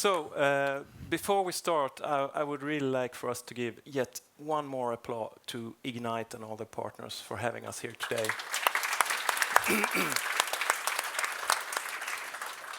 Before we start, I would really like for us to give yet one more applause to Ignite and all the partners for having us here today.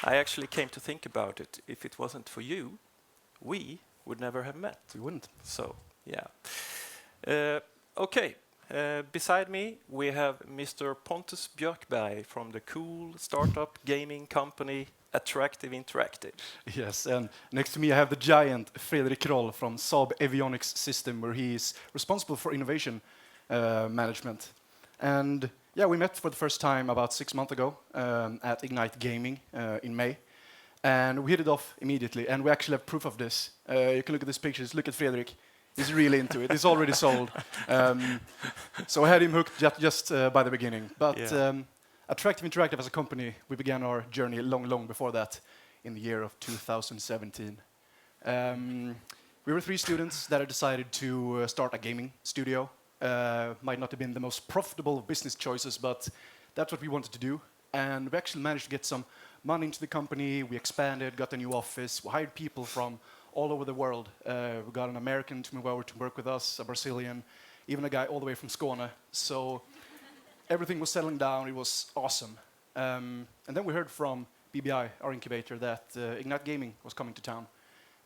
I actually came to think about it. If it wasn't for you, we would never have met. We wouldn't. So, yeah. Okay. Beside me, we have Mr. Pontus Björkberg from the cool startup gaming company Attractive Interactive. Yes, and next to me I have the giant Fredrik Kroll from SAAB Avionics System, where he is responsible for innovation management. And yeah, we met for the first time about 6 months ago at Ignite Gaming in May. And we hit it off immediately, and we actually have proof of this. You can look at these pictures, look at Fredrik. He's really into it. It's already sold. So I had him hooked just by the beginning. But Attractive Interactive as a company, we began our journey long before that in the year of 2017. We were 3 students that had decided to start a gaming studio. Might not have been the most profitable of business choices, but that's what we wanted to do. And we actually managed to get some money into the company. We expanded, got a new office. We hired people from all over the world. We got an American to move over to work with us, a Brazilian, even a guy all the way from Skåne. So everything was settling down. It was awesome. And then we heard from BBI, our incubator, that Ignite Gaming was coming to town.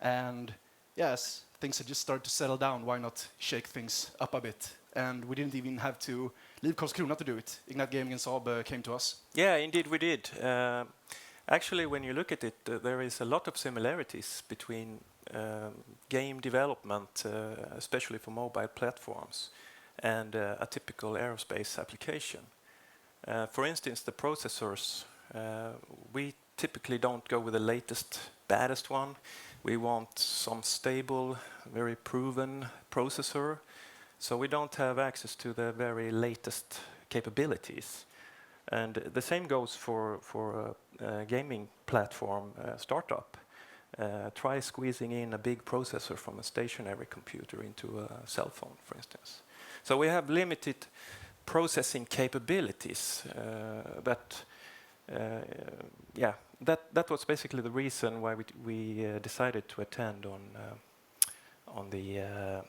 And yes, things had just started to settle down. Why not shake things up a bit? And we didn't even have to leave Karlskrona to do it. Ignite Gaming and SAAB came to us. Yeah, indeed we did. Actually, when you look at it, there is a lot of similarities between game development, especially for mobile platforms, and a typical aerospace application. For instance, the processors, we typically don't go with the latest, baddest one. We want some stable, very proven processor, so we don't have access to the very latest capabilities. And the same goes for a gaming platform startup. Try squeezing in a big processor from a stationary computer into a cell phone, for instance. So we have limited processing capabilities. That was basically the reason why we decided to attend on the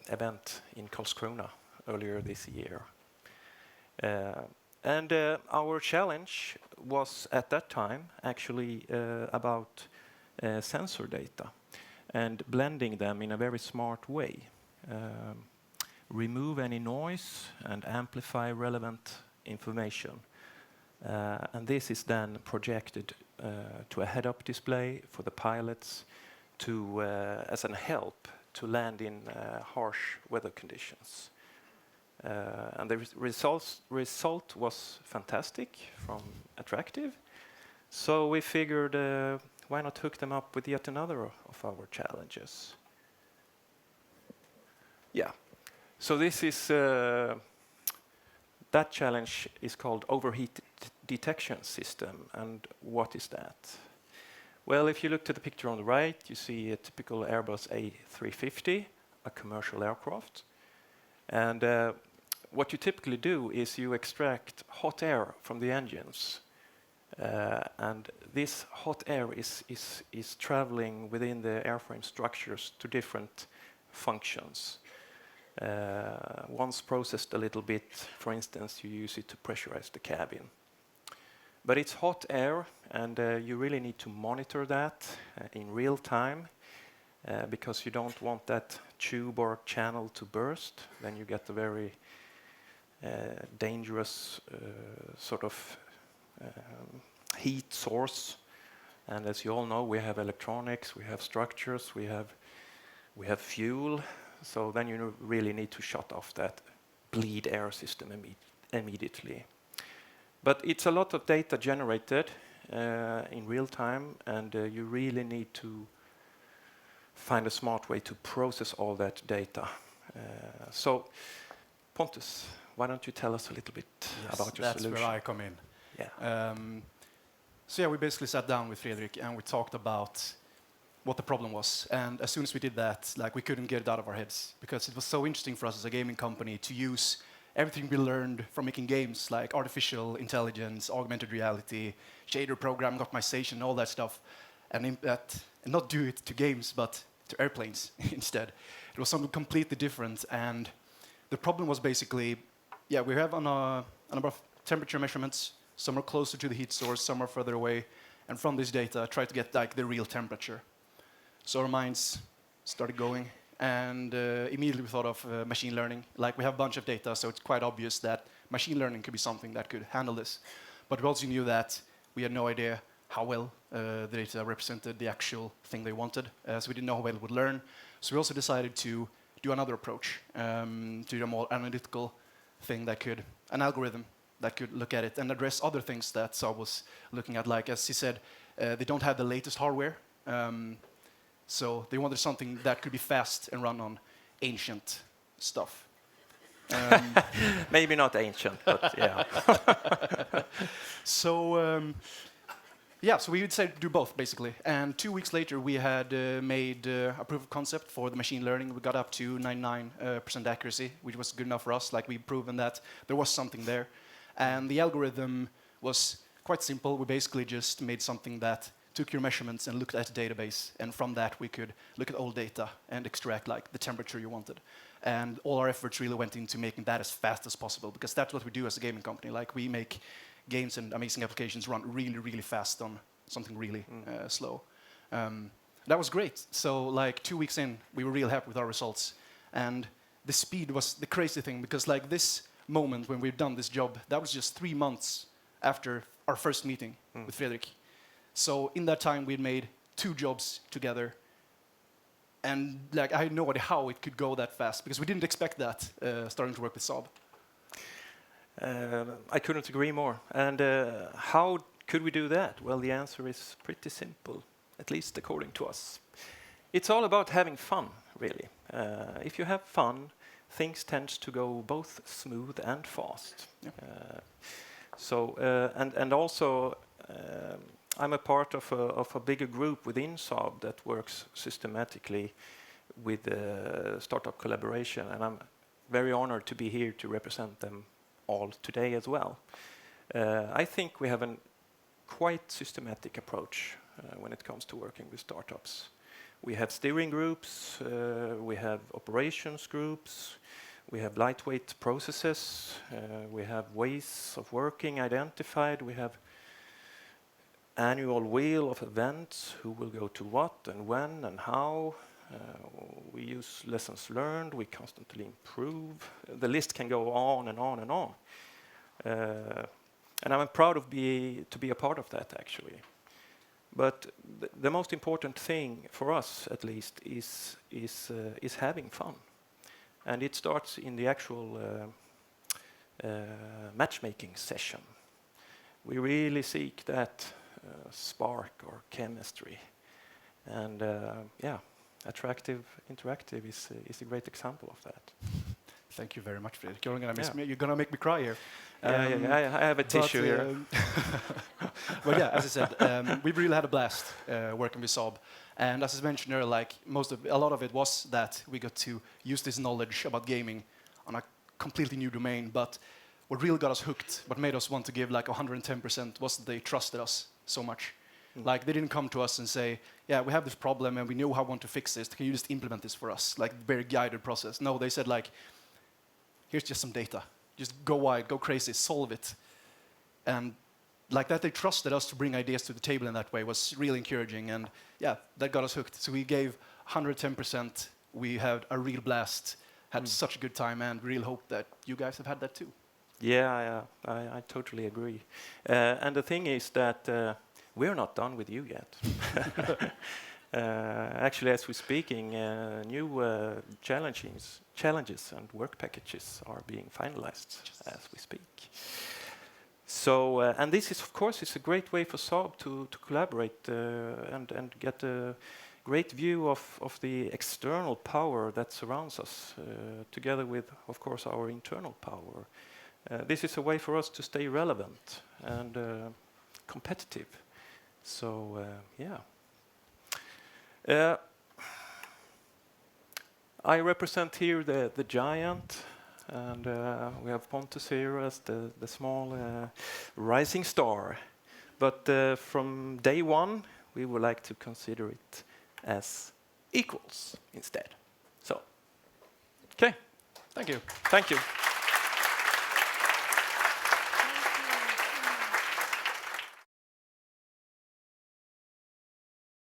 event in Karlskrona earlier this year. And our challenge was at that time actually about sensor data and blending them in a very smart way. Remove any noise and amplify relevant information. And this is then projected to a head-up display for the pilots to as an help to land in harsh weather conditions. And the result was fantastic from Attractive. So we figured, why not hook them up with yet another of our challenges? Yeah. So this is that challenge is called overheat detection system. And what is that? Well, if you look to the picture on the right, you see a typical Airbus A350, a commercial aircraft. And what you typically do is you extract hot air from the engines. And this hot air is traveling within the airframe structures to different functions. Once processed a little bit, for instance, you use it to pressurize the cabin. But it's hot air, and you really need to monitor that in real time because you don't want that tube or channel to burst. Then you get a very dangerous sort of heat source. And as you all know, we have electronics, we have structures, we have fuel. So then you really need to shut off that bleed air system immediately. But it's a lot of data generated in real time, and you really need to find a smart way to process all that data. So, Pontus, why don't you tell us a little bit about your solution? That's where I come in. Yeah. So yeah, we basically sat down with Fredrik and we talked about what the problem was. And as soon as we did that, like, we couldn't get it out of our heads because it was so interesting for us as a gaming company to use everything we learned from making games, like artificial intelligence, augmented reality, shader program optimization, all that stuff, and not do it to games, but to airplanes instead. It was something completely different, and the problem was basically, we have a number of temperature measurements. Some are closer to the heat source, some are further away, and from this data, try to get like the real temperature. So our minds started going, and immediately we thought of machine learning. Like, we have a bunch of data, so it's quite obvious that machine learning could be something that could handle this. But we also knew that we had no idea how well the data represented the actual thing they wanted, so we didn't know how well it would learn. So we also decided to do another approach, to do a more analytical thing an algorithm that could look at it and address other things that SAAB was looking at. Like, as he said, they don't have the latest hardware, so they wanted something that could be fast and run on ancient stuff. Maybe not ancient, but yeah. So we would say do both, basically. And 2 weeks later, we had made a proof of concept for the machine learning. We got up to 99% accuracy, which was good enough for us. Like, we'd proven that there was something there. And the algorithm was quite simple. We basically just made something that took your measurements and looked at the database. And from that, we could look at old data and extract like the temperature you wanted. And all our efforts really went into making that as fast as possible, because that's what we do as a gaming company. Like, we make games and amazing applications run really, really fast on something really slow. That was great. So like 2 weeks in, we were real happy with our results. And the speed was the crazy thing, because like this moment when we've done this job, that was just 3 months after our first meeting with Fredrik. So in that time, we'd made 2 jobs together. And like, I had no idea how it could go that fast, because we didn't expect that starting to work with SAAB. I couldn't agree more. And how could we do that? Well, the answer is pretty simple, at least according to us. It's all about having fun, really. If you have fun, things tend to go both smooth and fast. Yeah. And also, I'm a part of a bigger group within SAAB that works systematically with startup collaboration, and I'm very honored to be here to represent them all today as well. I think we have a quite systematic approach when it comes to working with startups. We have steering groups, we have operations groups, we have lightweight processes, we have ways of working identified, we have annual wheel of events, who will go to what and when and how. We use lessons learned, we constantly improve. The list can go on and on and on. And I'm proud to be a part of that, actually. But the most important thing for us, at least, is having fun. And it starts in the actual matchmaking session. We really seek that spark or chemistry. And attractive, interactive is a great example of that. Thank you very much, Fredrik. You're gonna make me cry here. I have a tissue here. Well, yeah, as I said, we really had a blast working with SAAB. And as I mentioned earlier, like a lot of it was that we got to use this knowledge about gaming on a completely new domain. But what really got us hooked, what made us want to give like 110%, was that they trusted us so much. Like, they didn't come to us and say, yeah, we have this problem and we know how we want to fix this. Can you just implement this for us? Like, very guided process. No, they said like, here's just some data. Just go wide, go crazy, solve it. And like that, they trusted us to bring ideas to the table in that way was really encouraging. And yeah, that got us hooked. So we gave 110%. We had a real blast, had such a good time, and real hope that you guys have had that too. Yeah, I totally agree. And the thing is that we're not done with you yet. Actually, as we're speaking, new challenges and work packages are being finalized as we speak. So, and this is, of course, it's a great way for SAAB to collaborate and get a great view of the external power that surrounds us, together with, of course, our internal power. This is a way for us to stay relevant and competitive. So, I represent here the giant, and we have Pontus here as the small rising star. But from day one, we would like to consider it as equals instead. So, okay. Thank you. Thank you.